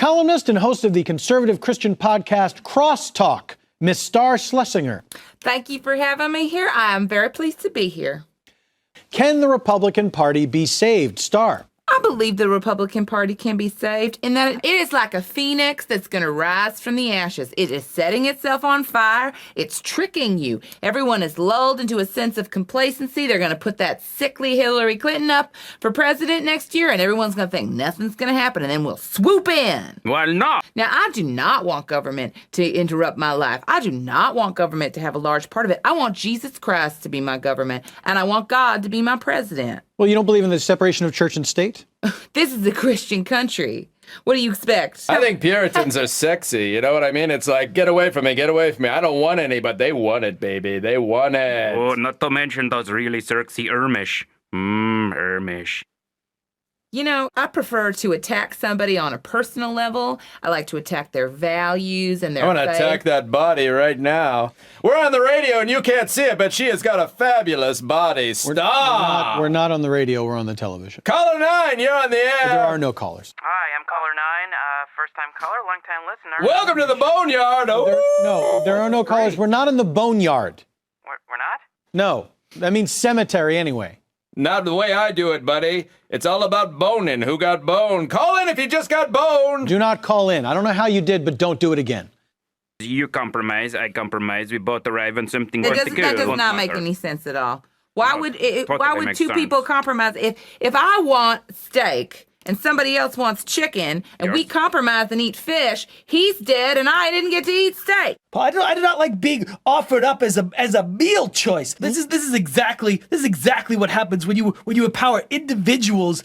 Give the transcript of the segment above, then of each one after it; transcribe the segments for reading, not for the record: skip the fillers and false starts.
columnist and host of the conservative Christian podcast Crosstalk, Miss Star Schlessinger. Thank you for having me here. I am very pleased to be here. Can the Republican Party be saved, Star? I believe the Republican Party can be saved in that it is like a phoenix that's going to rise from the ashes. It is setting itself on fire. It's tricking you. Everyone is lulled into a sense of complacency. They're going to put that sickly Hillary Clinton up for president next year, and everyone's going to think nothing's going to happen, and then we'll swoop in. Well, no. Now, I do not want government to interrupt my life. I do not want government to have a large part of it. I want Jesus Christ to be my government, and I want God to be my president. Well, you don't believe in the separation of church and state? This is a Christian country. What do you expect? I think Puritans are sexy, you know what I mean? It's like, get away from me, get away from me. I don't want any, but they want it, baby. They want it. Oh, not to mention those really sexy Ermish. Ermish. You know, I prefer to attack somebody on a personal level. I like to attack their values and their I want to faith. attack that body right now. We're on the radio and you can't see it, but she has got a fabulous body. Stop! We're not on the radio, we're on the television. Caller 9, you're on the air. There are no callers. Hi, I'm caller 9, first-time caller, long-time listener. Welcome to the Boneyard. There are no callers. We're not in the boneyard. We're not? No, that means cemetery anyway. Not the way I do it, buddy. It's all about boning. Who got boned? Call in if you just got boned. Do not call in. I don't know how you did, but don't do it again. You compromise, I compromise. We both arrive on something That worth the does good. not make any sense at all. Why No, would totally makes two sense. people compromise? If I want steak and somebody else wants chicken and we compromise and eat fish, he's dead and I didn't get to eat steak. I do not like being offered up as a meal choice. This is exactly what happens when you empower individuals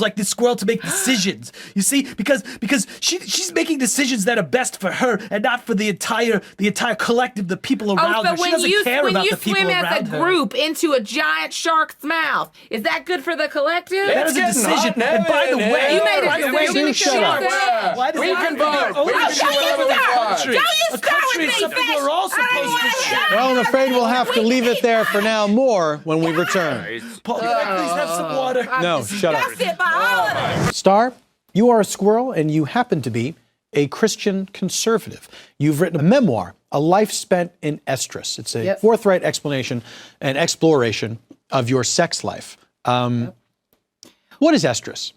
like this squirrel to make decisions. You see, because she's making decisions that are best for her and not for the entire collective, the people around her. She doesn't care about the people swim around as a her. group into a giant shark's mouth, is that good for the collective? That is a decision. And by the way, You made a by the way, decision we to shut up. Why does We it can matter? vote. We can do whatever we want. Country. Don't you A start country with is me, something fish. we're all I don't supposed wanna to share. shut Well, I'm afraid we'll have to leave it there for now. More when we return. Paul, can I please have some water? No, shut up. That's it by all of us. Star, you are a squirrel and you happen to be a Christian conservative. You've written a memoir, A Life Spent in Estrus. It's a forthright explanation and exploration of your sex life. What is estrus?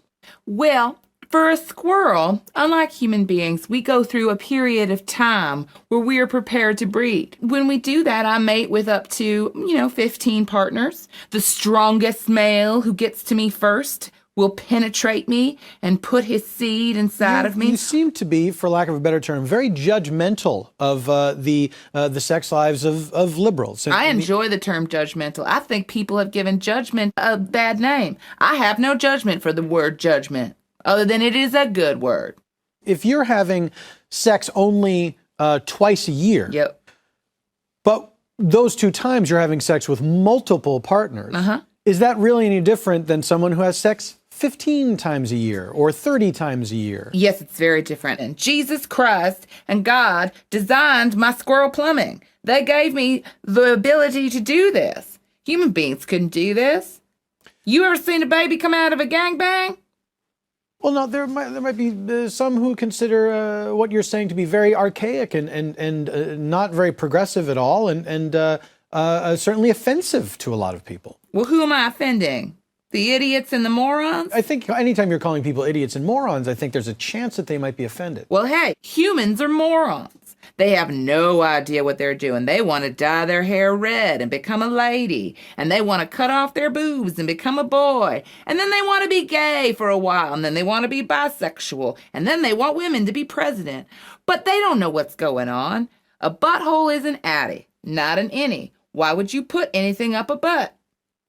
Well, for a squirrel, unlike human beings, we go through a period of time where we are prepared to breed. When we do that, I mate with up to, 15 partners. The strongest male who gets to me first will penetrate me and put his seed inside of me. You seem to be, for lack of a better term, very judgmental of the sex lives of liberals. I enjoy the term judgmental. I think people have given judgment a bad name. I have no judgment for the word judgment, other than it is a good word. If you're having sex only twice a year, but those 2 times you're having sex with multiple partners, is that really any different than someone who has sex 15 times a year or 30 times a year? Yes, it's very different. And Jesus Christ and God designed my squirrel plumbing. They gave me the ability to do this. Human beings couldn't do this. You ever seen a baby come out of a gangbang? Well, no, there might be some who consider what you're saying to be very archaic and not very progressive at all, and certainly offensive to a lot of people. Well, who am I offending? The idiots and the morons? I think anytime you're calling people idiots and morons, I think there's a chance that they might be offended. Well, hey, humans are morons. They have no idea what they're doing. They want to dye their hair red and become a lady. And they want to cut off their boobs and become a boy. And then they want to be gay for a while. And then they want to be bisexual. And then they want women to be president. But they don't know what's going on. A butthole is an addy, not an innie. Why would you put anything up a butt?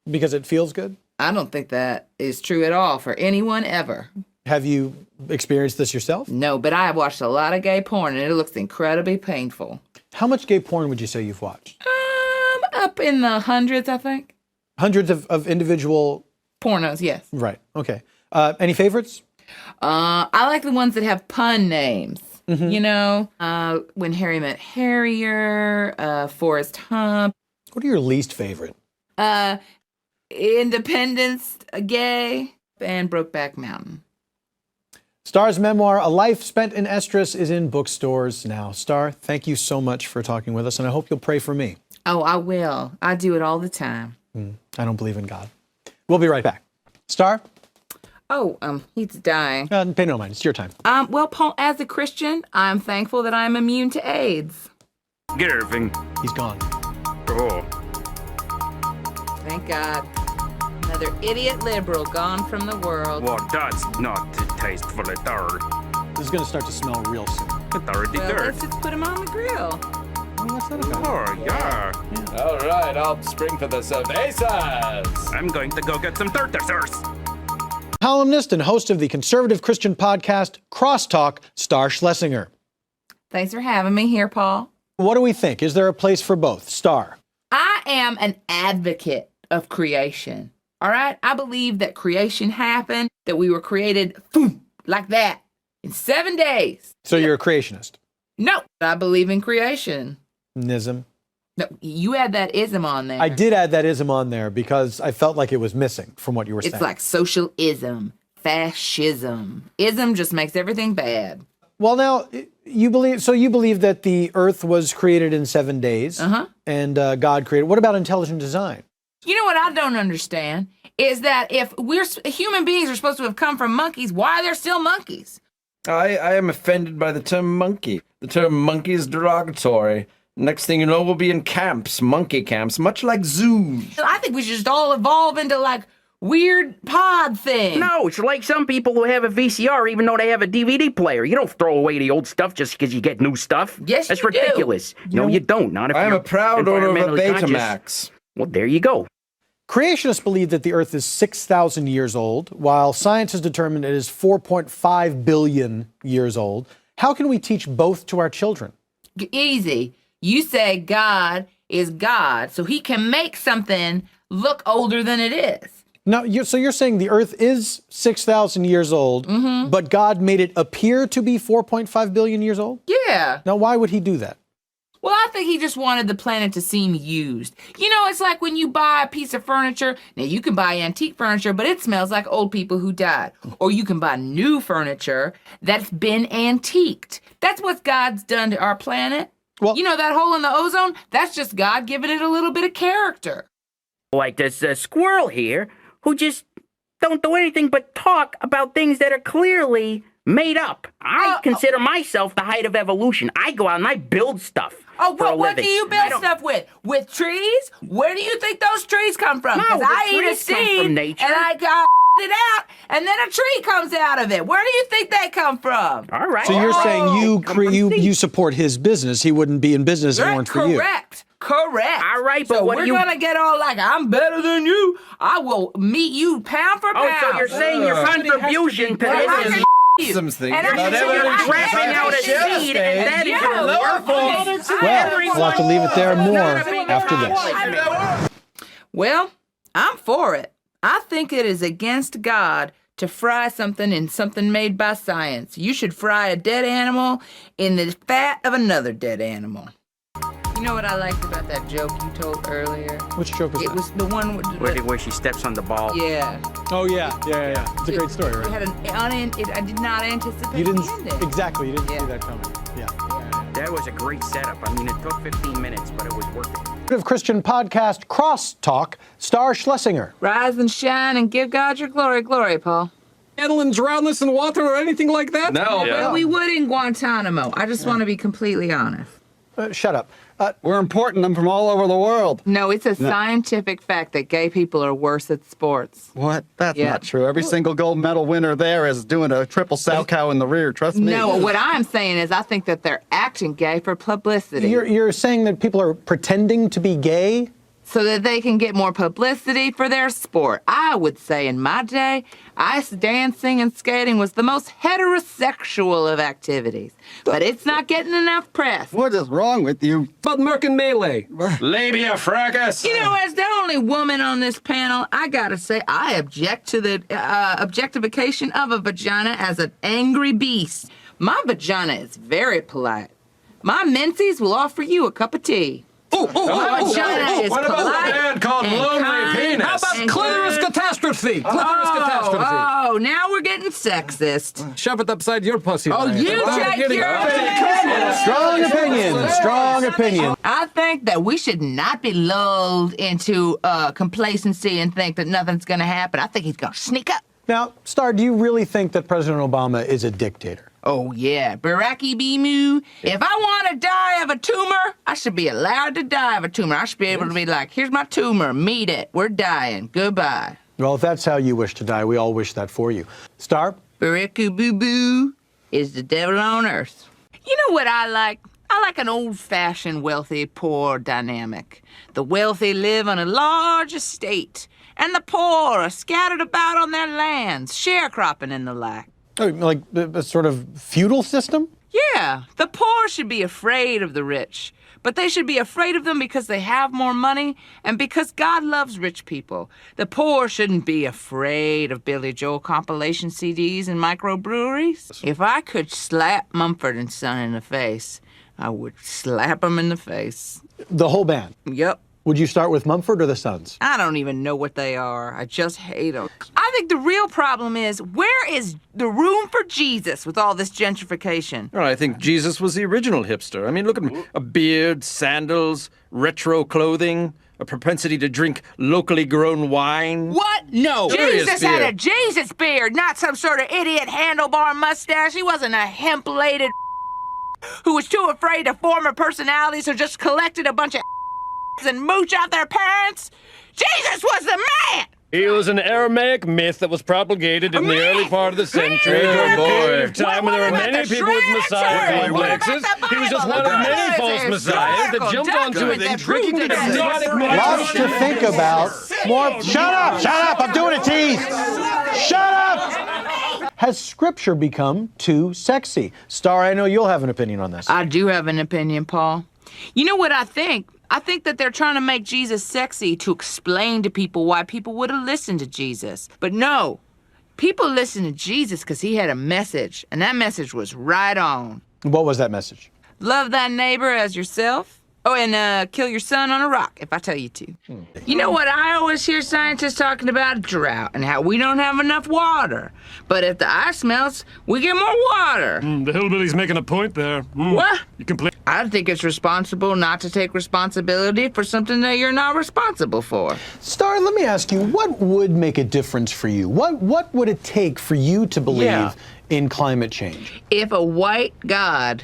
Because it feels good? I don't think that is true at all for anyone ever. Have you experienced this yourself? No, but I have watched a lot of gay porn, and it looks incredibly painful. How much gay porn would you say you've watched? Up in the hundreds, I think. Hundreds of individual... Pornos, yes. Right, okay. Any favorites? I like the ones that have pun names. Mm-hmm. You know, When Harry Met Harrier, Forrest Hump. What are your least favorite? Independence, Gay, and Brokeback Mountain. Star's memoir, A Life Spent in Estrus, is in bookstores now. Star, thank you so much for talking with us, and I hope you'll pray for me. Oh, I will. I do it all the time. I don't believe in God. We'll be right back. Star? Oh, he's dying. Pay no mind. It's your time. Well, Paul, as a Christian, I'm thankful that I'm immune to AIDS. Gerving. He's gone. Oh. Thank God. Another idiot liberal gone from the world. Well, that's not tasteful at all. This is going to start to smell real soon. It's already Well, there. let's just put him on the grill. Oh, that's not a bad Oh, yeah. All right, I'll spring for the cervezas. I'm going to go get some tartars. Columnist and host of the conservative Christian podcast Crosstalk, Star Schlessinger. Thanks for having me here, Paul. What do we think? Is there a place for both? Star? I am an advocate of creation. All right? I believe that creation happened, that we were created like that in 7 days. So you're a creationist? No, I believe in creation. Nism? No, you add that ism on there. I did add that ism on there because I felt like it was missing from what you were saying. It's like socialism, fascism. Ism just makes everything bad. Well, now, you believe that the earth was created in 7 days and God created. What about intelligent design? You know what I don't understand is that if human beings are supposed to have come from monkeys, why are there still monkeys? I am offended by the term monkey. The term monkey is derogatory. Next thing you know, we'll be in camps, monkey camps, much like zoos. I think we should just all evolve into like weird pod thing. No, it's like some people who have a VCR even though they have a DVD player. You don't throw away the old stuff just because you get new stuff. Yes, That's you do. ridiculous. No, you don't. Not if I am you're a proud owner of a environmentally conscious. Betamax. Well, there you go. Creationists believe that the earth is 6,000 years old, while science has determined it is 4.5 billion years old. How can we teach both to our children? Easy. You say God is God, so he can make something look older than it is. No, so you're saying the earth is 6,000 years old, but God made it appear to be 4.5 billion years old? Yeah. Now, why would he do that? Well, I think he just wanted the planet to seem used. You know, it's like when you buy a piece of furniture. Now, you can buy antique furniture, but it smells like old people who died. Or you can buy new furniture that's been antiqued. That's what God's done to our planet. Well, you know, that hole in the ozone? That's just God giving it a little bit of character. Like this squirrel here who just don't do anything but talk about things that are clearly made up. I consider myself the height of evolution. I go out and I build stuff. Oh, for a what do living. you build stuff with? With trees? Where do you think those trees come from? No, Because the I eat a trees come seed from nature. and I got it out, and then a tree comes out of it. Where do you think they come from? All right. So you're saying you you support his business. He wouldn't be in business if it weren't for you. Correct. All right, but so what we're do you... gonna get all like, I'm better than you. I will meet you pound for pound. Oh, so you're saying your contribution to Well, this is... Some things. And I'm Not saying everything you're is trapping like out a chef seed, stage. and that is Yeah, your well, work. Well, we'll have to leave it there more after this. Well, I'm for it. I think it is against God to fry something in something made by science. You should fry a dead animal in the fat of another dead animal. You know what I liked about that joke you told earlier? Which joke was It that? was the one with Where she steps on the ball. yeah. Oh, yeah. It's a great story, It right? had I did not anticipate You the didn't, ending. exactly, you didn't Yeah. see that coming. Yeah. That was a great setup. I mean, it took 15 minutes, but it was worth it. Of Christian podcast Crosstalk, Star Schlessinger. Rise and shine and give God your glory, glory, Paul. Kettle and drown us in water or anything like that? No, Well, we would in Guantanamo. I just want to be completely honest. Shut up. We're importing them from all over the world. No, it's a scientific fact that gay people are worse at sports. What? That's Yeah. not true. Every single gold medal winner there is doing a triple sow cow in the rear. Trust me. No, what I'm saying is I think that they're acting gay for publicity. You're saying that people are pretending to be gay? So that they can get more publicity for their sport. I would say in my day, ice dancing and skating was the most heterosexual of activities. But it's not getting enough press. What is wrong with you? But Merkin Melee. labia fracas. You know, as the only woman on this panel, I gotta say I object to the objectification of a vagina as an angry beast. My vagina is very polite. My menses will offer you a cup of tea. My vagina is What about the polite band called and Lonely kind Penis? How about and clitoris good catastrophe? catastrophe! Clitoris catastrophe! Oh, now we're getting sexist. Shove it upside your pussy. Oh, Ryan. you take your Strong opinion. Strong opinion. I think that we should not be lulled into complacency and think that nothing's going to happen. I think he's going to sneak up. Now, Star, do you really think that President Obama is a dictator? Oh, yeah. Baraki Bimu. If I want to die of a tumor, I should be allowed to die of a tumor. I should be able to be like, here's my tumor. Meet it. We're dying. Goodbye. Well, if that's how you wish to die, we all wish that for you. Star? Baraku Boo Boo is the devil on earth. You know what I like? I like an old-fashioned wealthy-poor dynamic. The wealthy live on a large estate, and the poor are scattered about on their lands, sharecropping and the like. Oh, like a sort of feudal system? Yeah, the poor should be afraid of the rich, but they should be afraid of them because they have more money and because God loves rich people. The poor shouldn't be afraid of Billy Joel compilation CDs and microbreweries. If I could slap Mumford & Son in the face, I would slap him in the face. The whole band? Yep. Would you start with Mumford or the Sons? I don't even know what they are. I just hate them. I think the real problem is, where is the room for Jesus with all this gentrification? Well, I think Jesus was the original hipster. I mean, look at him. A beard, sandals, retro clothing, a propensity to drink locally grown wine. What? No. Serious Jesus beard. had a Jesus beard, not some sort of idiot handlebar mustache. He wasn't a hemp-lated who was too afraid to form a personality, so just collected a bunch of and mooch out their parents. Jesus was the man! He was an Aramaic myth that was propagated in the early part of the century during a period of time when there were many people with Messiah complexes. He was just one of many false messiahs that jumped onto a thing, drinking the exotic Lots to think about. More. Shut up! Shut up! I'm doing a tease! Shut up! Has Scripture become too sexy? Star, I know you'll have an opinion on this. I do have an opinion, Paul. You know what I think? I think that they're trying to make Jesus sexy to explain to people why people would have listened to Jesus. But no, people listened to Jesus because he had a message, and that message was right on. What was that message? Love thy neighbor as yourself. Oh, and kill your son on a rock, if I tell you to. You know what I always hear scientists talking about? Drought, and how we don't have enough water. But if the ice melts, we get more water. The hillbilly's making a point there. What? You can play. I think it's responsible not to take responsibility for something that you're not responsible for. Star, let me ask you, what would make a difference for you? What would it take for you to believe in climate change? If a white god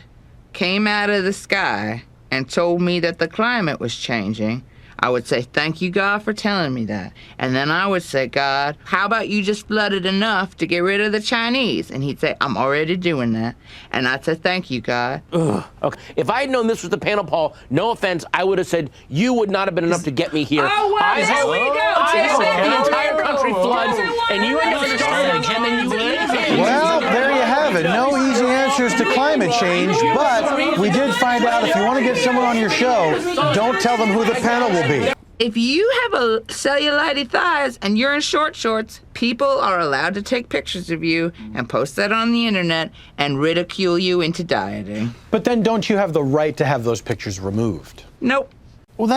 came out of the sky and told me that the climate was changing, I would say, thank you, God, for telling me that. And then I would say, God, how about you just flood it enough to get rid of the Chinese? And he'd say, I'm already doing that. And I'd say, thank you, God. Okay. If I had known this was the panel, Paul, no offense, I would have said, you would not have been enough to get me here. Oh, well, there we go. I hope the Timothy. entire country floods, and you end up starving, and then you leave. Well, there you have it. No easy answers to climate change, but we did find out if you want to get someone on your show, don't tell them who the panel will be. If you have a cellulite thighs and you're in short shorts, people are allowed to take pictures of you and post that on the internet and ridicule you into dieting. But then don't you have the right to have those pictures removed? Nope. Well,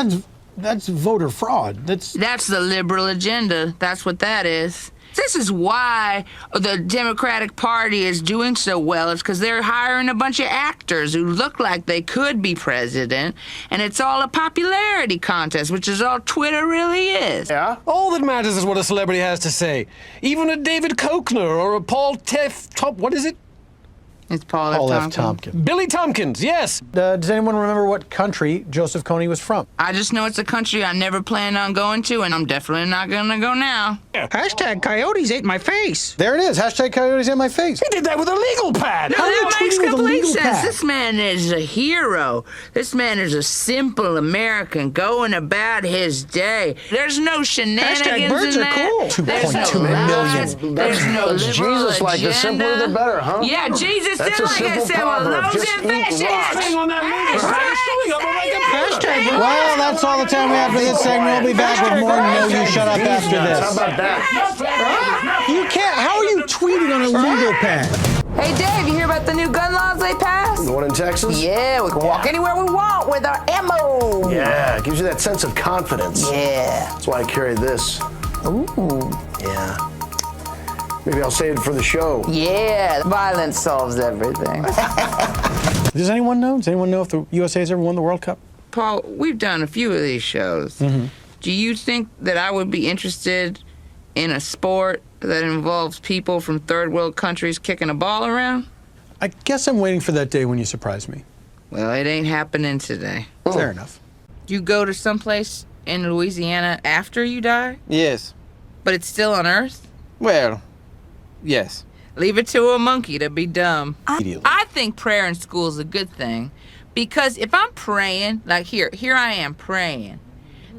that's voter fraud. That's the liberal agenda. That's what that is. This is why the Democratic Party is doing so well. It's because they're hiring a bunch of actors who look like they could be president, and it's all a popularity contest, which is all Twitter really is. Yeah? All that matters is what a celebrity has to say. Even a David Koechner or a Paul what is it? It's Paul F. Tompkins. Billy Tompkins, yes. Does anyone remember what country Joseph Kony was from? I just know it's a country I never planned on going to, and I'm definitely not gonna go now. Hashtag coyotes ate my face. There it is. Hashtag coyotes in my face. He did that with a legal pad. No, How are you that makes tweeting with a complete legal sense. pad? This man is a hero. This man is a simple American going about his day. There's no shenanigans birds in are that. cool. There's 2.2 no lies. million. There's no liberal Jesus like, the simpler the agenda. better, huh? Yeah, Jesus That's did a like I simple said, well, proverb. loaves Just and eat fishes. rocks. On that Well, that's all the time we have for this segment. We'll be back with more No You Shut Up after How this. about that? You can't. How are you tweeting on a legal pad? Hey, Dave, you hear about the new gun laws they passed? The one in Texas? Yeah, we can walk anywhere we want with our ammo. Yeah, it gives you that sense of confidence. Yeah. That's why I carry this. Ooh. Yeah. Maybe I'll save it for the show. Yeah, violence solves everything. Does anyone know? Does anyone know if the USA's ever won the World Cup? Paul, we've done a few of these shows. Do you think that I would be interested in a sport that involves people from third world countries kicking a ball around? I guess I'm waiting for that day when you surprise me. Well, it ain't happening today. Fair enough. You go to someplace in Louisiana after you die, Yes. but it's still on Earth? Well, yes. Leave it to a monkey to be dumb. Immediately. I think prayer in school is a good thing because if I'm praying, like here I am praying,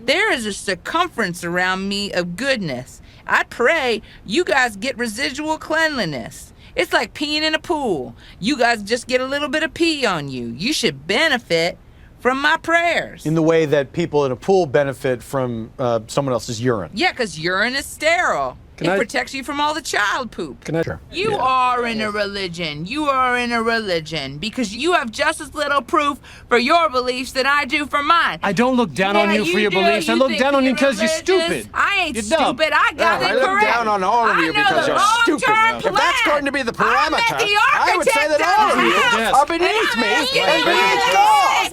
there is a circumference around me of goodness. I pray you guys get residual cleanliness. It's like peeing in a pool. You guys just get a little bit of pee on you. You should benefit from my prayers. In the way that people in a pool benefit from someone else's urine. Yeah, because urine is sterile. Can It I- protects you from all the child poop. Can I? Sure. You are in a religion. You are in a religion because you have just as little proof for your beliefs that I do for mine. I don't look down on Yeah, you for your do. beliefs. I You look think down on you you're because you're religious. stupid. I ain't You're dumb. stupid. I got I it look correct. down on all of you I know because the you're stupid. long-term If that's plan. going to be the I'm parameter, at the I would say that all of you architect are beneath me and beneath God.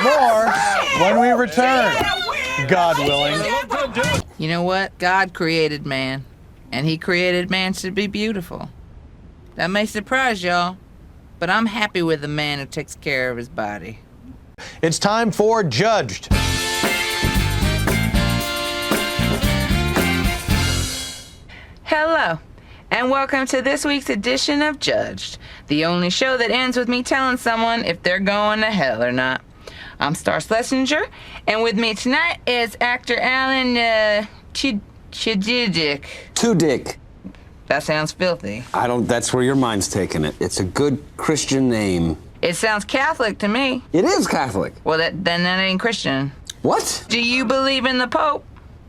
More when we return. God willing. You know what? God created man, and he created man to be beautiful. That may surprise y'all, but I'm happy with a man who takes care of his body. It's time for Judged. Hello, and welcome to this week's edition of Judged, the only show that ends with me telling someone if they're going to hell or not. I'm Star Schlessinger, and with me tonight is actor Alan Chididic. Two Dick. That sounds filthy. That's where your mind's taking it. It's a good Christian name. It sounds Catholic to me. It is Catholic. Well, then that ain't Christian. What? Do you believe in the Pope?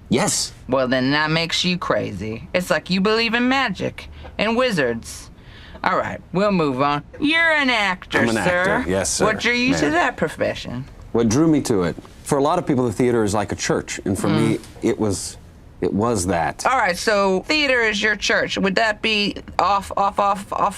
Yes. Well, then that makes you crazy. It's like you believe in magic and wizards. All right, we'll move on. You're an actor, I'm an sir. actor. Yes, sir. What drew you to Ma'am. that profession? What drew me to it? For a lot of people, the theater is like a church, and for me, it was that. All right, so theater is your church. Would that be off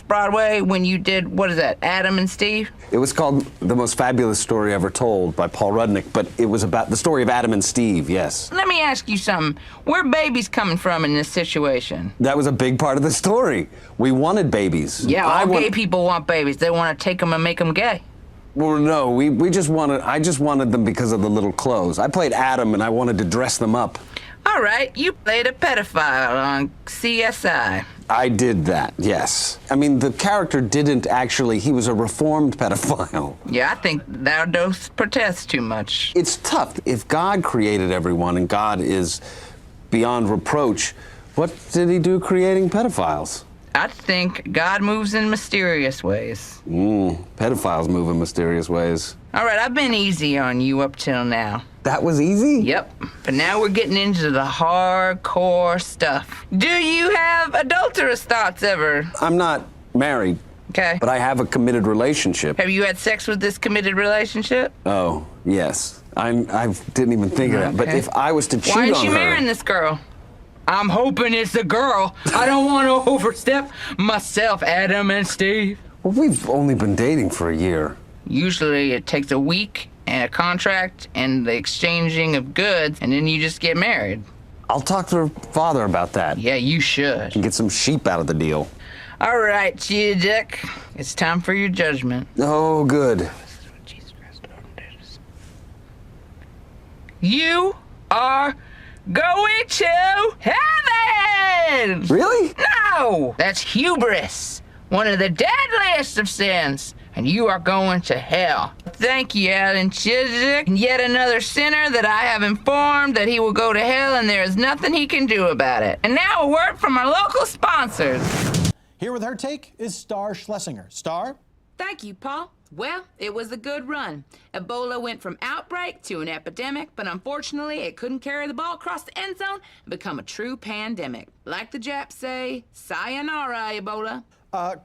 Broadway when you did, what is that, Adam and Steve? It was called The Most Fabulous Story Ever Told by Paul Rudnick, but it was about the story of Adam and Steve, yes. Let me ask you something. Where babies coming from in this situation? That was a big part of the story. We wanted babies. Yeah, all gay people want babies. They want to take them and make them gay. Well, no, I just wanted them because of the little clothes. I played Adam and I wanted to dress them up. All right, you played a pedophile on CSI. I did that, yes. I mean, the character didn't actually, he was a reformed pedophile. Yeah, I think thou dost protest too much. It's tough. If God created everyone and God is beyond reproach, what did he do creating pedophiles? I think God moves in mysterious ways. Pedophiles move in mysterious ways. All right, I've been easy on you up till now. That was easy? Yep, but now we're getting into the hardcore stuff. Do you have adulterous thoughts ever? I'm not married. Okay. But I have a committed relationship. Have you had sex with this committed relationship? Oh, yes. I didn't even think of that. But if I was to cheat on her... Why aren't you marrying this girl? I'm hoping it's a girl. I don't want to overstep myself, Adam and Steve. Well, we've only been dating for a year. Usually it takes a week and a contract and the exchanging of goods, and then you just get married. I'll talk to her father about that. Yeah, you should. And get some sheep out of the deal. All right, Dick. It's time for your judgment. Oh, good. You are going to heaven! Really? No! That's hubris. One of the deadliest of sins. And you are going to hell. Thank you, Alan Chizik. Yet another sinner that I have informed that he will go to hell and there is nothing he can do about it. And now a word from our local sponsors. Here with her take is Star Schlessinger. Star? Thank you, Paul. Well, it was a good run. Ebola went from outbreak to an epidemic, but unfortunately it couldn't carry the ball across the end zone and become a true pandemic. Like the Japs say, sayonara, Ebola.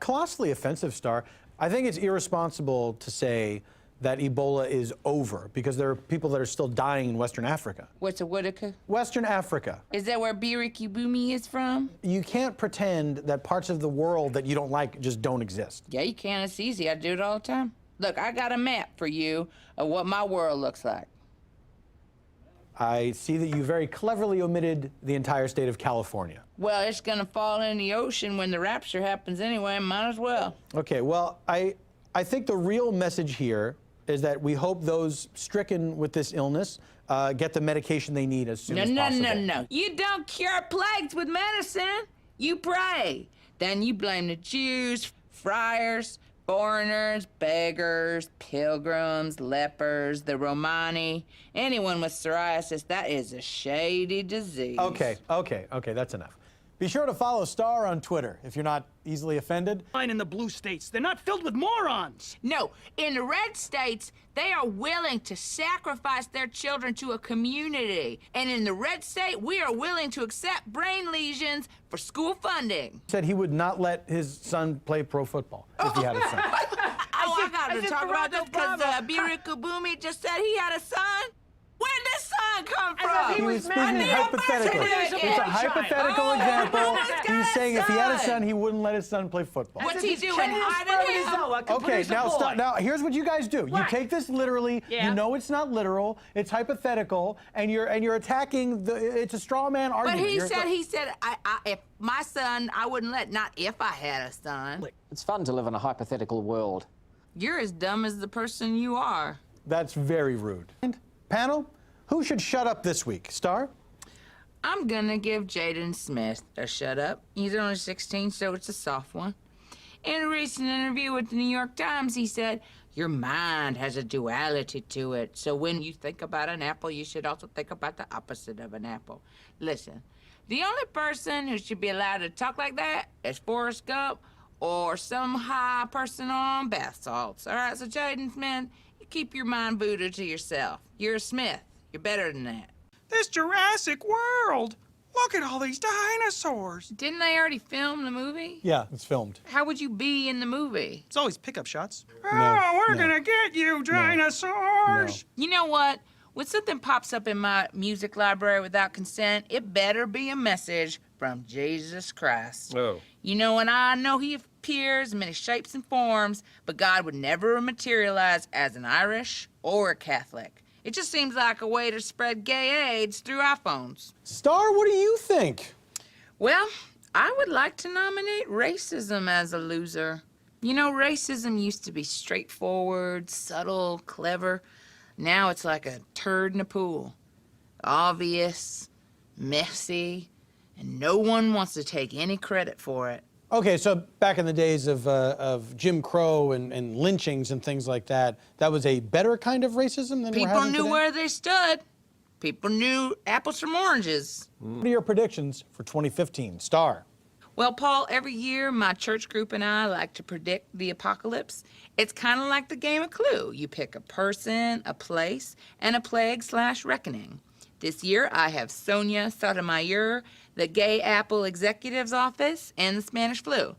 Colossally offensive, Star. I think it's irresponsible to say that Ebola is over because there are people that are still dying in Western Africa. What's a Whitaker? Western Africa. Is that where Biriki Bumi is from? You can't pretend that parts of the world that you don't like just don't exist. Yeah, you can. It's easy. I do it all the time. Look, I got a map for you of what my world looks like. I see that you very cleverly omitted the entire state of California. Well, it's gonna fall in the ocean when the rapture happens anyway. Might as well. Okay, well, I think the real message here is that we hope those stricken with this illness get the medication they need as soon as possible. No. You don't cure plagues with medicine. You pray. Then you blame the Jews, friars, foreigners, beggars, pilgrims, lepers, the Romani, anyone with psoriasis. That is a shady disease. Okay, that's enough. Be sure to follow Star on Twitter if you're not easily offended. In the blue states, they're not filled with morons. No, in the red states, they are willing to sacrifice their children to a community. And in the red state, we are willing to accept brain lesions for school funding. Said he would not let his son play pro football if he had a son. I got to talk about this because Biriki Bumi just said he had a son. Where did this son come from? He was speaking hypothetically. It's a hypothetical example. He's saying if he had a son, he wouldn't let his son play football. What's he doing? Hiding him? Okay, now here's what you guys do. You take this literally. Yeah. You know it's not literal. It's hypothetical, and you're attacking the. It's a straw man argument. But he said, if my son, I wouldn't let. Not if I had a son. It's fun to live in a hypothetical world. You're as dumb as the person you are. That's very rude. Panel, who should shut up this week? Star? I'm gonna give Jaden Smith a shut up. He's only 16, so it's a soft one. In a recent interview with the New York Times, he said, your mind has a duality to it. So when you think about an apple, you should also think about the opposite of an apple. Listen, the only person who should be allowed to talk like that is Forrest Gump or some high person on bath salts. All right, so Jaden Smith, you keep your mind voodoo to yourself. You're a Smith. You're better than that. This Jurassic World! Look at all these dinosaurs! Didn't they already film the movie? Yeah, it's filmed. How would you be in the movie? It's always pickup shots. We're gonna get you, dinosaurs! No. You know what? When something pops up in my music library without consent, it better be a message from Jesus Christ. Oh. You know, and I know he appears in many shapes and forms, but God would never materialize as an Irish or a Catholic. It just seems like a way to spread gay AIDS through iPhones. Star, what do you think? Well, I would like to nominate racism as a loser. You know, racism used to be straightforward, subtle, clever. Now it's like a turd in a pool. Obvious, messy, and no one wants to take any credit for it. Okay, so back in the days of Jim Crow and lynchings and things like that, that was a better kind of racism than we're People having knew today? where they stood. People knew apples from oranges. What are your predictions for 2015? Star? Well, Paul, every year my church group and I like to predict the apocalypse. It's kind of like the game of Clue. You pick a person, a place, and a plague/reckoning. This year, I have Sonia Sotomayor, the Gay Apple Executive's Office, and the Spanish flu.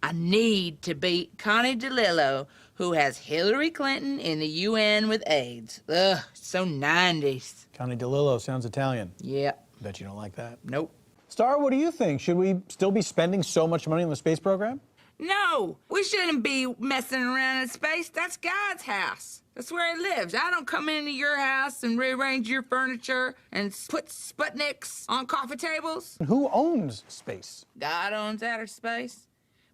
I need to beat Connie DeLillo, who has Hillary Clinton in the UN with AIDS. Ugh, so 90s. Connie DeLillo sounds Italian. Yep. Bet you don't like that. Nope. Star, what do you think? Should we still be spending so much money on the space program? No, we shouldn't be messing around in space. That's God's house. That's where he lives. I don't come into your house and rearrange your furniture and put Sputniks on coffee tables. Who owns space? God owns outer space,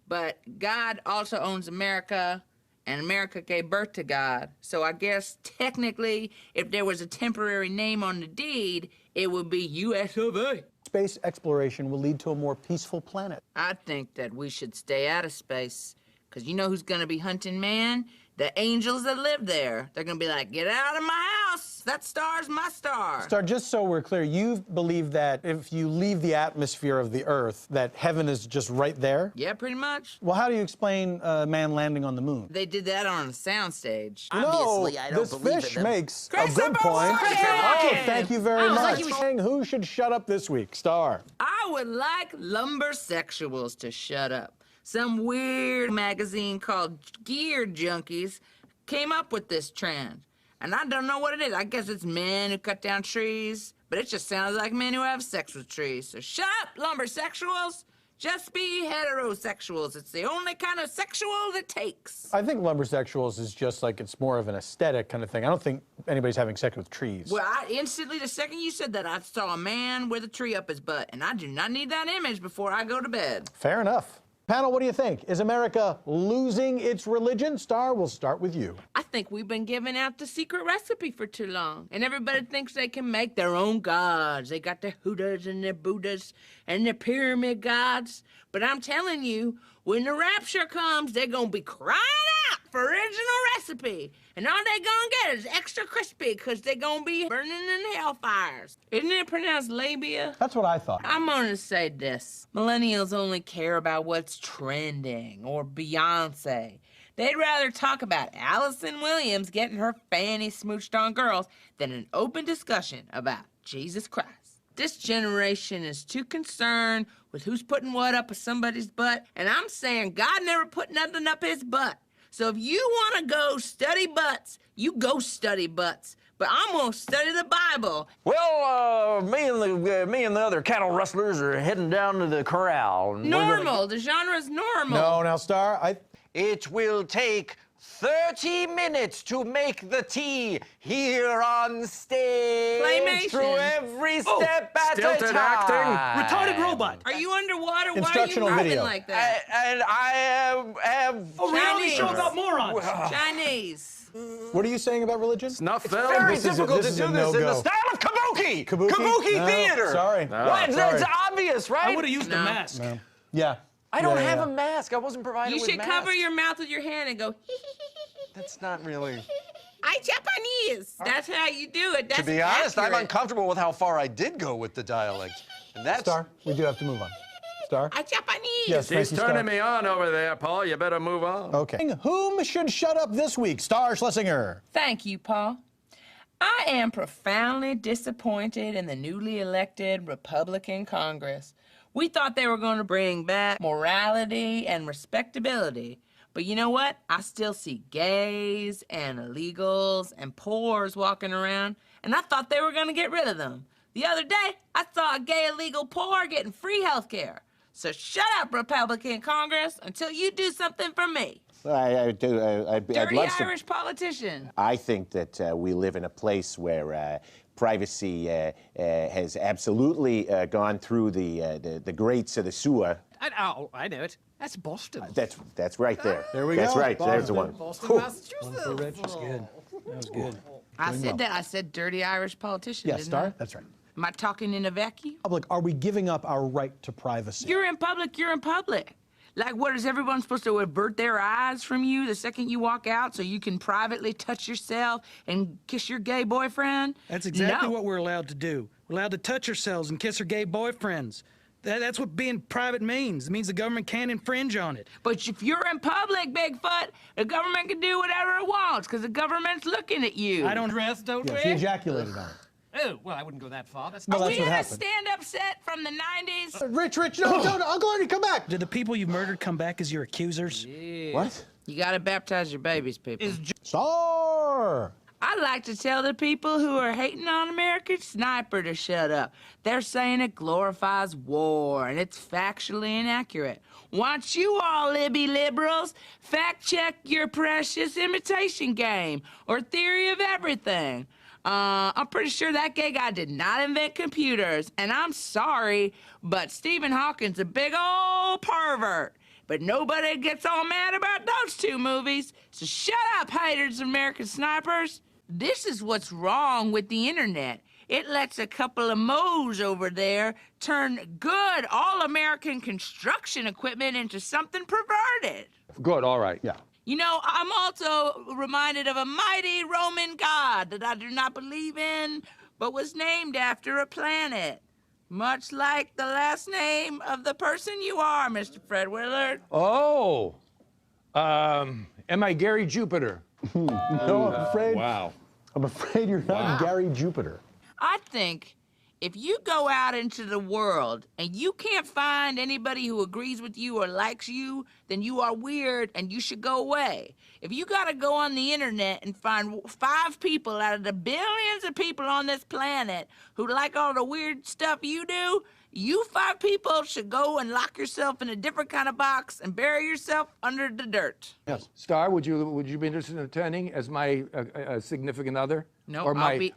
but God also owns America, and America gave birth to God. So I guess technically, if there was a temporary name on the deed, it would be US of A. Space exploration will lead to a more peaceful planet. I think that we should stay out of space, because you know who's going to be hunting man? The angels that live there. They're going to be like, get out of my house. That star's my star. Star, just so we're clear, you believe that if you leave the atmosphere of the Earth, that heaven is just right there? Yeah, pretty much. Well, how do you explain man landing on the moon? They did that on a soundstage. Obviously, I don't this believe fish in them. makes a good point. Oh, thank you very much. Who should shut up this week? Star. I would like lumbersexuals to shut up. Some weird magazine called Gear Junkies came up with this trend. And I don't know what it is. I guess it's men who cut down trees, but it just sounds like men who have sex with trees. So shut up, lumbersexuals. Just be heterosexuals. It's the only kind of sexual that takes. I think lumbersexuals is just like, it's more of an aesthetic kind of thing. I don't think anybody's having sex with trees. Well, I instantly, the second you said that, I saw a man with a tree up his butt, and I do not need that image before I go to bed. Fair enough. Panel, what do you think? Is America losing its religion? Star, we'll start with you. I think we've been giving out the secret recipe for too long, and everybody thinks they can make their own gods. They got their Hudas and their Buddhas and their pyramid gods. But I'm telling you, when the rapture comes, they're gonna be crying out for original recipe. And all they gonna get is extra crispy, because they're gonna be burning in hellfires. Isn't it pronounced labia? That's what I thought. I'm gonna say this. Millennials only care about what's trending or Beyonce. They'd rather talk about Allison Williams getting her fanny smooched on girls than an open discussion about Jesus Christ. This generation is too concerned with who's putting what up somebody's butt, and I'm saying God never put nothing up his butt. So if you want to go study butts, you go study butts. But I'm going to study the Bible. Well, me and the other cattle rustlers are heading down to the corral. Normal. The genre's normal. No, now, Star, It will take 30 minutes to make the tea here on stage. Claymation. Through every step at a Stilted time. Retarded robot. Are you underwater? Why are you Instructional moving video. like that? And I have Oh, reality show about morons. Chinese. what are you saying about religion? It's very difficult to do this in the style of kabuki. Kabuki? No, theater. sorry. What? Sorry. It's obvious, right? I would have used a mask. No. Yeah. I don't Yeah, have yeah. a mask. I wasn't provided You with should mask. cover your mouth with your hand and go, That's not really... I Japanese. That's how you do it. That's To be honest, I'm accurate. uncomfortable with how far I did go with the dialect. And that's... Star, we do have to move on. Star? I Japanese. Yes, He's Frankie, turning Star. me on over there, Paul. You better move on. Okay. Whom should shut up this week? Star Schlessinger. Thank you, Paul. I am profoundly disappointed in the newly elected Republican Congress. We thought they were going to bring back morality and respectability. But you know what? I still see gays and illegals and poors walking around, and I thought they were going to get rid of them. The other day, I saw a gay illegal poor getting free health care. So shut up, Republican Congress, until you do something for me. I'd Dirty love to. Irish politician. I think that we live in a place where privacy has absolutely gone through the grates of the sewer. I know it. That's Boston. That's right there. There we That's go. right. There's the one. Boston, Whew. Massachusetts. One for Rich is good. That was good. I said that. I said dirty Irish politician. Yeah, didn't Star, I? that's right. Am I talking in a vacuum? Public, are we giving up our right to privacy? You're in public, you're in public. Like, what, is everyone supposed to avert their eyes from you the second you walk out so you can privately touch yourself and kiss your gay boyfriend? That's exactly No. what we're allowed to do. We're allowed to touch ourselves and kiss our gay boyfriends. That's what being private means. It means the government can't infringe on it. But if you're in public, Bigfoot, the government can do whatever it wants because the government's looking at you. I don't Dress, don't Yes, we? he ejaculated on it. Oh, well, I wouldn't go that far. That's Well, Are that's we what in a happened. stand-up set from the 90s? Rich, no, don't, Uncle Ernie, come back. Did the people you murdered come back as your accusers? What? You gotta baptize your babies, people. Star. I'd like to tell the people who are hating on American Sniper to shut up. They're saying it glorifies war and it's factually inaccurate. Why don't you all Libby liberals fact check your precious imitation game or theory of everything? I'm pretty sure that gay guy did not invent computers, and I'm sorry, but Stephen Hawking's a big old pervert. But nobody gets all mad about those two movies, so shut up, haters of American Snipers. This is what's wrong with the internet. It lets a couple of moles over there turn good all-American construction equipment into something perverted. Good, all right. Yeah. You know, I'm also reminded of a mighty Roman god that I do not believe in, but was named after a planet. Much like the last name of the person you are, Mr. Fred Willard. Oh. Am I Gary Jupiter? No, I'm afraid. Wow. I'm afraid you're not Gary Jupiter. I think if you go out into the world and you can't find anybody who agrees with you or likes you, then you are weird and you should go away. If you gotta go on the internet and find 5 people out of the billions of people on this planet who like all the weird stuff you do, you 5 people should go and lock yourself in a different kind of box and bury yourself under the dirt. Yes. Star, would you be interested in attending as my significant other? No, or my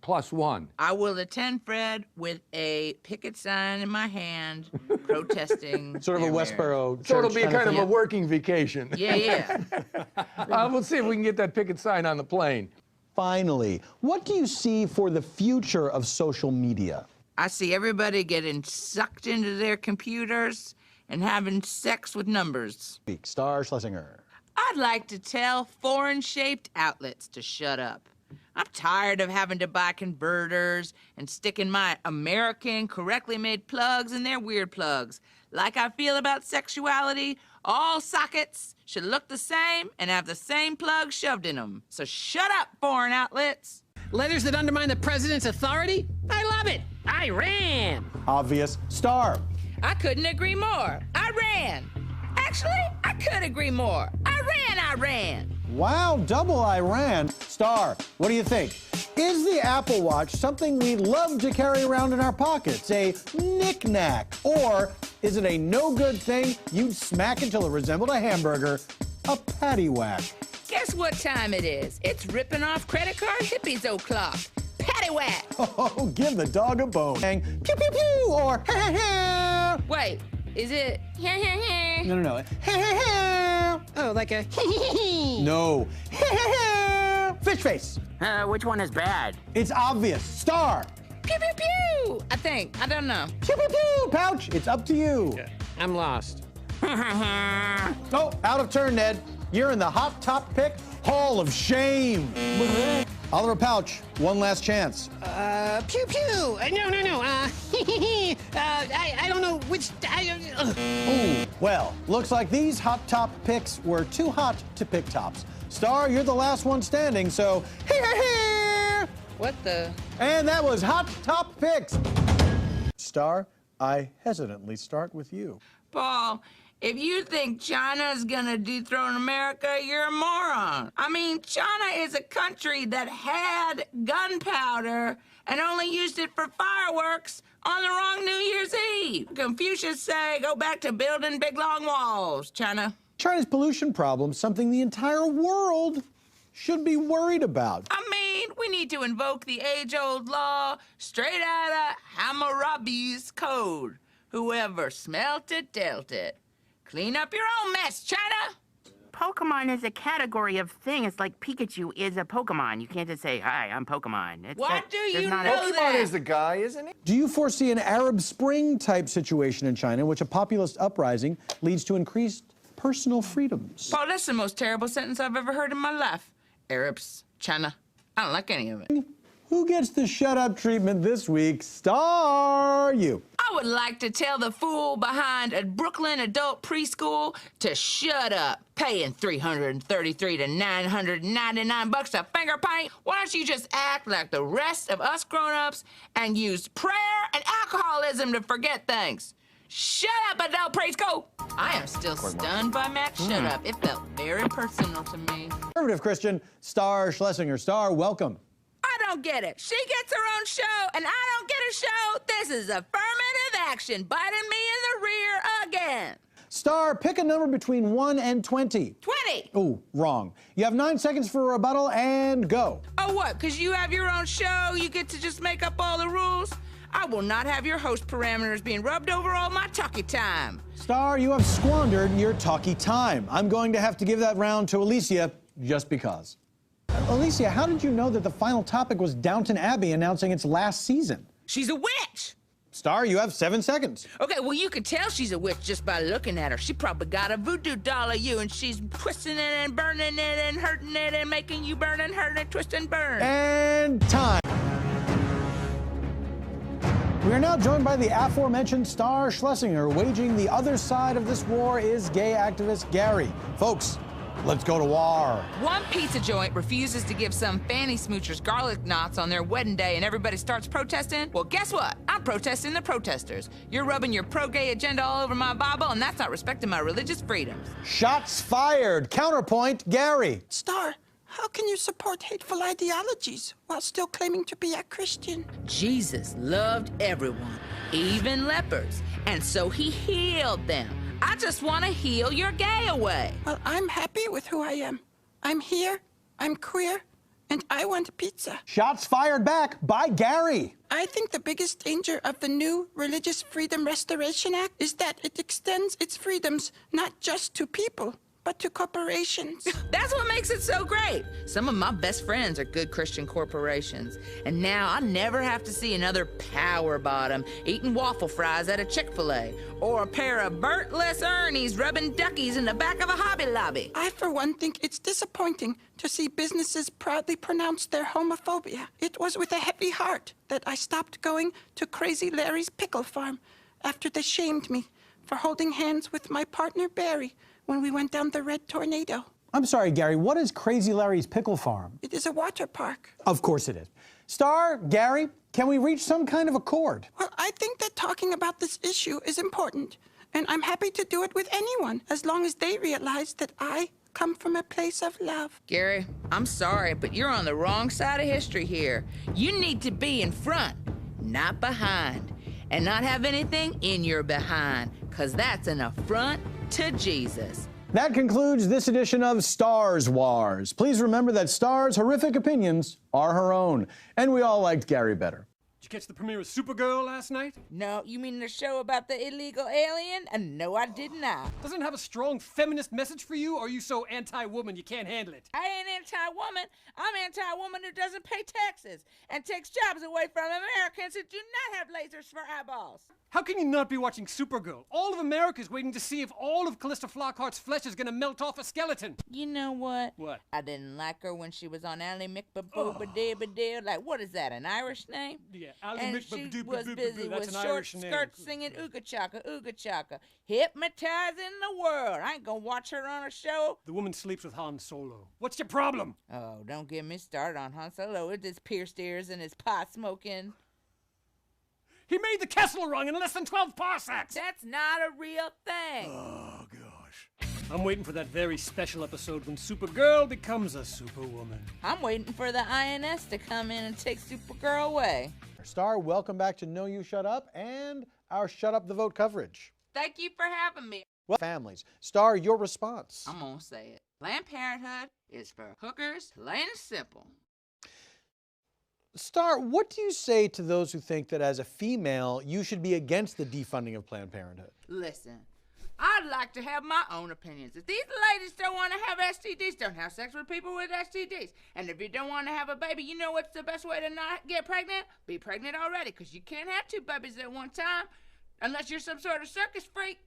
plus one. I will attend, Fred, with a picket sign in my hand, protesting. Sort of a Westboro church. So it'll be kind of thing. a working vacation. Yeah. We'll see if we can get that picket sign on the plane. Finally, what do you see for the future of social media? I see everybody getting sucked into their computers and having sex with numbers. Star Schlessinger. I'd like to tell foreign-shaped outlets to shut up. I'm tired of having to buy converters and sticking my American, correctly made plugs in their weird plugs. Like I feel about sexuality, all sockets should look the same and have the same plug shoved in them. So shut up, foreign outlets. Letters that undermine the president's authority? I love it. Iran. Obvious. Star. I couldn't agree more. Iran. Actually, I could agree more. Iran. Wow, double Iran. Star, what do you think? Is the Apple Watch something we love to carry around in our pockets, a knick-knack? Or is it a no-good thing you'd smack until it resembled a hamburger, a paddywhack? Guess what time it is? It's ripping off credit card hippies o'clock. Paddywhack. Oh, give the dog a bone. Pew, pew, pew, or ha-ha-ha. Wait, is it ha-ha-ha? No. Ha-ha-ha. Oh, like a No. Ha-ha-ha. Fish face. Which one is bad? It's obvious. Star. Pew, pew, pew. I think. I don't know. Pew, pew, pew. Pouch, it's up to you. Yeah, I'm lost. Oh, out of turn, Ned. You're in the Hot Top Pick Hall of Shame. Oliver Pouch, one last chance. Pew pew. No. I don't know which. Ooh, well, looks like these Hot Top picks were too hot to pick tops. Star, you're the last one standing, so here. What the? And that was Hot Top Picks. Star, I hesitantly start with you. Paul, if you think China's gonna dethrone America, you're a moron. I mean, China is a country that had gunpowder and only used it for fireworks on the wrong New Year's Eve. Confucius say, go back to building big long walls, China. China's pollution problem, something the entire world should be worried about. I mean, we need to invoke the age-old law straight out of Hammurabi's code. Whoever smelt it, dealt it. Clean up your own mess, China! Pokemon is a category of thing. It's like Pikachu is a Pokemon. You can't just say, hi, I'm Pokemon. Why do you know Pokemon that? is the guy, isn't he? Do you foresee an Arab Spring type situation in China in which a populist uprising leads to increased personal freedoms? Paul, that's the most terrible sentence I've ever heard in my life. Arabs, China. I don't like any of it. Who gets the shut up treatment this week? Star you. I would like to tell the fool behind a Brooklyn adult preschool to shut up. Paying $333 to $999 to finger paint. Why don't you just act like the rest of us grown-ups and use prayer and alcoholism to forget things? Shut up, adult preschool! I am still stunned by Matt's shut up. It felt very personal to me. Conservative Christian, Star Schlessinger. Star, welcome. I don't get it. She gets her own show, and I don't get a show. This is affirmative action, biting me in the rear again. Star, pick a number between 1 and 20. 20. Oh, wrong. You have 9 seconds for a rebuttal and go. Oh, what? Because you have your own show, you get to just make up all the rules? I will not have your host parameters being rubbed over all my talkie time. Star, you have squandered your talkie time. I'm going to have to give that round to Alicia just because. Alicia, how did you know that the final topic was Downton Abbey announcing its last season? She's a witch! Star, you have 7 seconds. Okay, well, you can tell she's a witch just by looking at her. She probably got a voodoo doll of you, and she's twisting it and burning it and hurting it and making you burn and hurt and twist and burn. And time. We are now joined by the aforementioned Star Schlessinger. Waging the other side of this war is gay activist Gary. Folks, Let's go to war. One pizza joint refuses to give some fanny smoochers garlic knots on their wedding day and everybody starts protesting. Well, guess what? I'm protesting the protesters. You're rubbing your pro-gay agenda all over my Bible, and that's not respecting my religious freedoms. Shots fired. Counterpoint, Gary. Star, how can you support hateful ideologies while still claiming to be a Christian? Jesus loved everyone, even lepers, and so he healed them. I just want to heal your gay away. Well, I'm happy with who I am. I'm here, I'm queer, and I want pizza. Shots fired back by Gary. I think the biggest danger of the new Religious Freedom Restoration Act is that it extends its freedoms not just to people, but to corporations. That's what makes it so great. Some of my best friends are good Christian corporations. And now I never have to see another power bottom eating waffle fries at a Chick-fil-A or a pair of Bert-less Ernies rubbing duckies in the back of a Hobby Lobby. I, for one, think it's disappointing to see businesses proudly pronounce their homophobia. It was with a heavy heart that I stopped going to Crazy Larry's Pickle Farm after they shamed me for holding hands with my partner Barry when we went down the Red Tornado. I'm sorry, Gary, what is Crazy Larry's Pickle Farm? It is a water park. Of course it is. Star, Gary, can we reach some kind of accord? Well, I think that talking about this issue is important, and I'm happy to do it with anyone, as long as they realize that I come from a place of love. Gary, I'm sorry, but you're on the wrong side of history here. You need to be in front, not behind, and not have anything in your behind, because that's an affront to Jesus. That concludes this edition of Star's Wars. Please remember that Star's horrific opinions are her own, and we all liked Gary better. Did you catch the premiere of Supergirl last night? No, you mean the show about the illegal alien? No, I did not. Doesn't it have a strong feminist message for you, or are you so anti-woman you can't handle it? I ain't anti-woman. I'm anti-woman who doesn't pay taxes and takes jobs away from Americans who do not have lasers for eyeballs. How can you not be watching Supergirl? All of America's waiting to see if all of Callista Flockhart's flesh is gonna melt off a skeleton. You know what? What? I didn't like her when she was on Ally McBaboo. Like, what is that, an Irish name? Yeah, Ally And she was busy that's with an short Irish name. skirts singing ooga chaka, hypnotizing the world. I ain't gonna watch her on a show. The woman sleeps with Han Solo. What's your problem? Oh, don't get me started on Han Solo with his pierced ears and his pot smoking. He made the Kessel Run in less than 12 parsecs! That's not a real thing. Oh, gosh. I'm waiting for that very special episode when Supergirl becomes a superwoman. I'm waiting for the INS to come in and take Supergirl away. Star, welcome back to No You Shut Up and our Shut Up the Vote coverage. Thank you for having me. Well, families. Star, your response. I'm gonna say it. Planned Parenthood is for hookers, plain and simple. Star, what do you say to those who think that as a female, you should be against the defunding of Planned Parenthood? Listen, I'd like to have my own opinions. If these ladies don't want to have STDs, don't have sex with people with STDs. And if you don't want to have a baby, you know what's the best way to not get pregnant? Be pregnant already, because you can't have two babies at one time unless you're some sort of circus freak.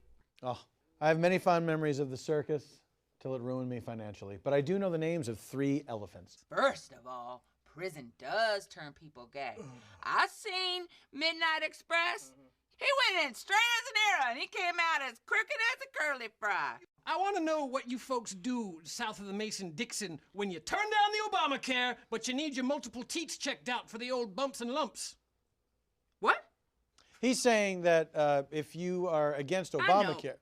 Oh, I have many fond memories of the circus till it ruined me financially. But I do know the names of 3 elephants. First of all, prison does turn people gay. I seen Midnight Express. He went in straight as an arrow, and he came out as crooked as a curly fry. I want to know what you folks do south of the Mason-Dixon when you turn down the Obamacare, but you need your multiple teats checked out for the old bumps and lumps. What? He's saying that if you are against Obamacare...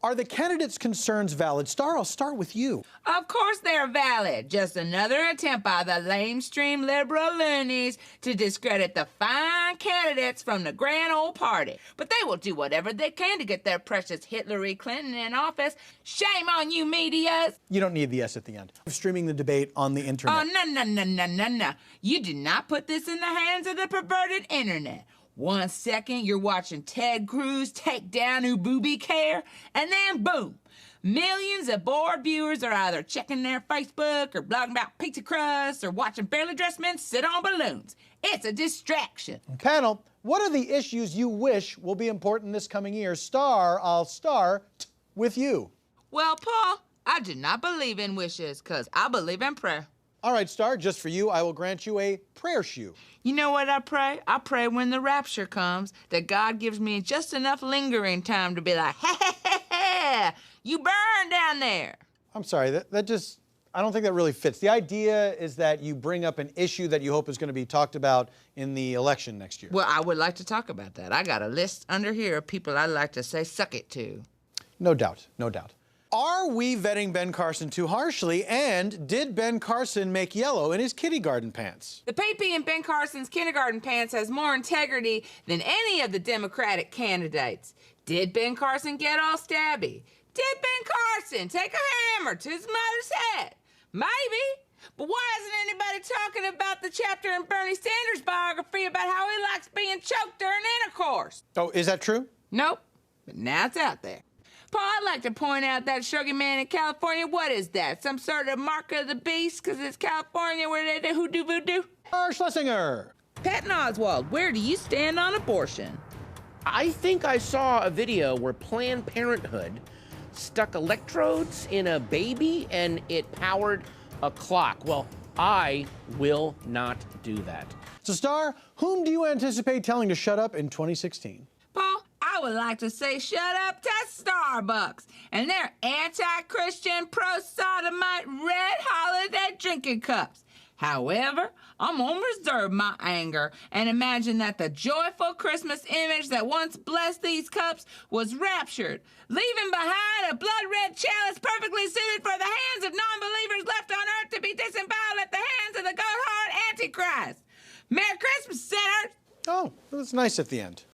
Are the candidates' concerns valid? Star, I'll start with you. Of course they're valid. Just another attempt by the lamestream liberal loonies to discredit the fine candidates from the grand old party. But they will do whatever they can to get their precious Hillary Clinton in office. Shame on you, medias. You don't need the S at the end. Streaming the debate on the internet. Oh, no. You do not put this in the hands of the perverted internet. 1 second, you're watching Ted Cruz take down Ubooby Care, and then boom, millions of bored viewers are either checking their Facebook or blogging about pizza crusts or watching barely dressed men sit on balloons. It's a distraction. Panel, what are the issues you wish will be important this coming year? Star, I'll start with you. Well, Paul, I do not believe in wishes, because I believe in prayer. All right, Star, just for you, I will grant you a prayer shoe. You know what I pray? I pray when the rapture comes that God gives me just enough lingering time to be like, hey, You burn down there. I'm sorry, that just, I don't think that really fits. The idea is that you bring up an issue that you hope is going to be talked about in the election next year. Well, I would like to talk about that. I got a list under here of people I'd like to say suck it to. No doubt, no doubt. Are we vetting Ben Carson too harshly, and did Ben Carson make yellow in his kindergarten pants? The PP in Ben Carson's kindergarten pants has more integrity than any of the Democratic candidates. Did Ben Carson get all stabby? Did Ben Carson take a hammer to his mother's head? Maybe. But why isn't anybody talking about the chapter in Bernie Sanders' biography about how he likes being choked during intercourse? Oh, is that true? Nope. But now it's out there. Paul, I'd like to point out that Sugar Man in California, what is that? Some sort of mark of the beast because it's California where they do hoodoo voodoo? Schlessinger. Patton Oswalt, where do you stand on abortion? I think I saw a video where Planned Parenthood stuck electrodes in a baby and it powered a clock. Well, I will not do that. So, Star, whom do you anticipate telling to shut up in 2016? Paul, I would like to say shut up to Starbucks and their anti-Christian, pro-sodomite, red holiday drinking cups. However, I'm gonna reserve my anger and imagine that the joyful Christmas image that once blessed these cups was raptured, leaving behind a blood-red chalice perfectly suited for the hands of non-believers left on earth to be disemboweled at the hands of the goat-hearted Antichrist. Merry Christmas, sinners! Oh, that's nice at the end.